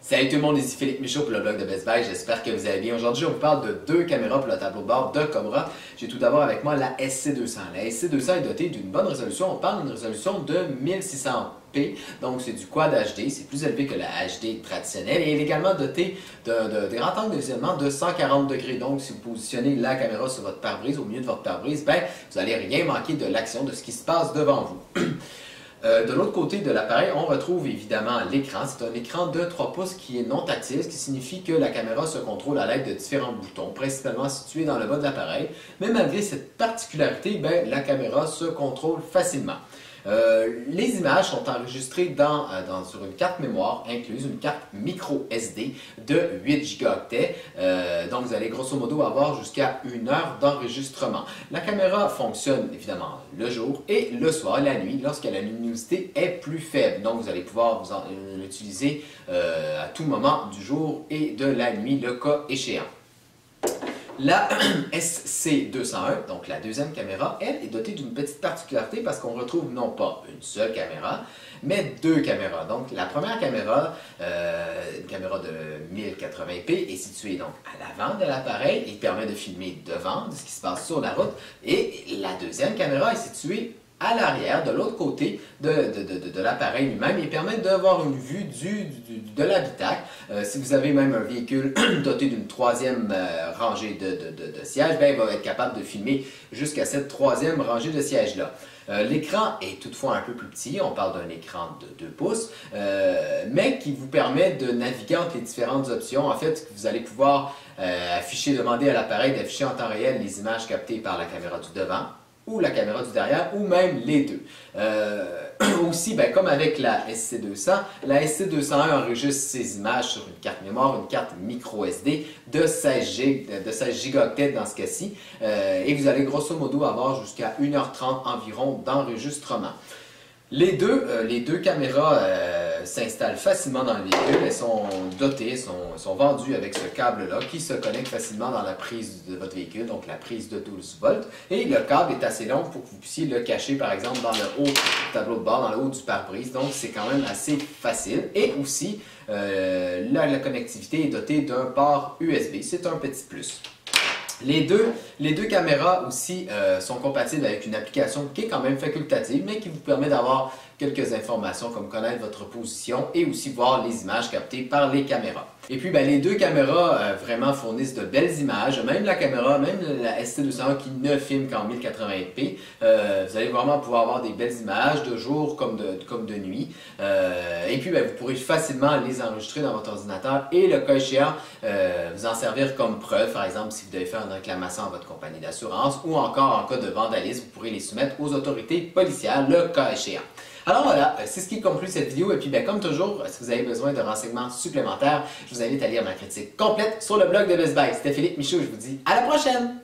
Salut tout le monde, ici Philippe Michaud pour le blog de Best Buy, j'espère que vous allez bien. Aujourd'hui, on vous parle de deux caméras pour le tableau de bord de Cobra. J'ai tout d'abord avec moi la SC200. La SC200 est dotée d'une bonne résolution, on parle d'une résolution de 1600p, donc c'est du Quad HD, c'est plus élevé que la HD traditionnelle et elle est également dotée de grands angles de visionnement de 140 degrés. Donc si vous positionnez la caméra sur votre pare-brise, au milieu de votre pare-brise, ben, vous n'allez rien manquer de l'action, de ce qui se passe devant vous. De l'autre côté de l'appareil, on retrouve évidemment l'écran. C'est un écran de 3 pouces qui est non tactile, ce qui signifie que la caméra se contrôle à l'aide de différents boutons, principalement situés dans le bas de l'appareil. Mais malgré cette particularité, ben, la caméra se contrôle facilement. Les images sont enregistrées sur une carte mémoire incluse, une carte micro SD de 8 Go. Donc vous allez grosso modo avoir jusqu'à 1 heure d'enregistrement. La caméra fonctionne évidemment le jour et le soir, la nuit, lorsque la luminosité est plus faible. Donc vous allez pouvoir l'utiliser à tout moment du jour et de la nuit, le cas échéant. La SC201, donc la deuxième caméra, elle est dotée d'une petite particularité parce qu'on retrouve non pas une seule caméra, mais deux caméras. Donc la première caméra, une caméra de 1080p, est située donc à l'avant de l'appareil et permet de filmer devant de ce qui se passe sur la route. Et la deuxième caméra est située à l'arrière, de l'autre côté de l'appareil lui-même, et permet d'avoir une vue de l'habitacle. Si vous avez même un véhicule doté d'une troisième rangée de sièges, ben, il va être capable de filmer jusqu'à cette troisième rangée de sièges-là. L'écran est toutefois un peu plus petit, on parle d'un écran de 2 pouces, mais qui vous permet de naviguer entre les différentes options. En fait, vous allez pouvoir demander à l'appareil d'afficher en temps réel les images captées par la caméra du devant, ou la caméra du derrière, ou même les deux. Aussi, ben, comme avec la SC200, la SC201 enregistre ses images sur une carte mémoire, une carte micro SD de 16 gigaoctets dans ce cas-ci, et vous allez grosso modo avoir jusqu'à 1h30 environ d'enregistrement. Les deux caméras s'installent facilement dans le véhicule. Elles sont dotées, sont vendues avec ce câble-là qui se connecte facilement dans la prise de votre véhicule, donc la prise de 12 volts. Et le câble est assez long pour que vous puissiez le cacher par exemple dans le haut du tableau de bord, dans le haut du pare-brise. Donc c'est quand même assez facile. Et aussi, la connectivité est dotée d'un port USB. C'est un petit plus. Les deux caméras aussi sont compatibles avec une application qui est quand même facultative, mais qui vous permet d'avoir quelques informations comme connaître votre position et aussi voir les images captées par les caméras. Et puis, ben, les deux caméras vraiment fournissent de belles images. Même la SC201 qui ne filme qu'en 1080p, vous allez vraiment pouvoir avoir des belles images de jour comme de nuit. Et puis, ben, vous pourrez facilement les enregistrer dans votre ordinateur et, le cas échéant, vous en servir comme preuve. Par exemple, si vous devez faire une réclamation à votre compagnie d'assurance ou encore en cas de vandalisme, vous pourrez les soumettre aux autorités policières, le cas échéant. Alors voilà, c'est ce qui conclut cette vidéo. Et puis, ben, comme toujours, si vous avez besoin de renseignements supplémentaires, je vous invite à lire ma critique complète sur le blog de Best Buy. C'était Philippe Michaud, je vous dis à la prochaine!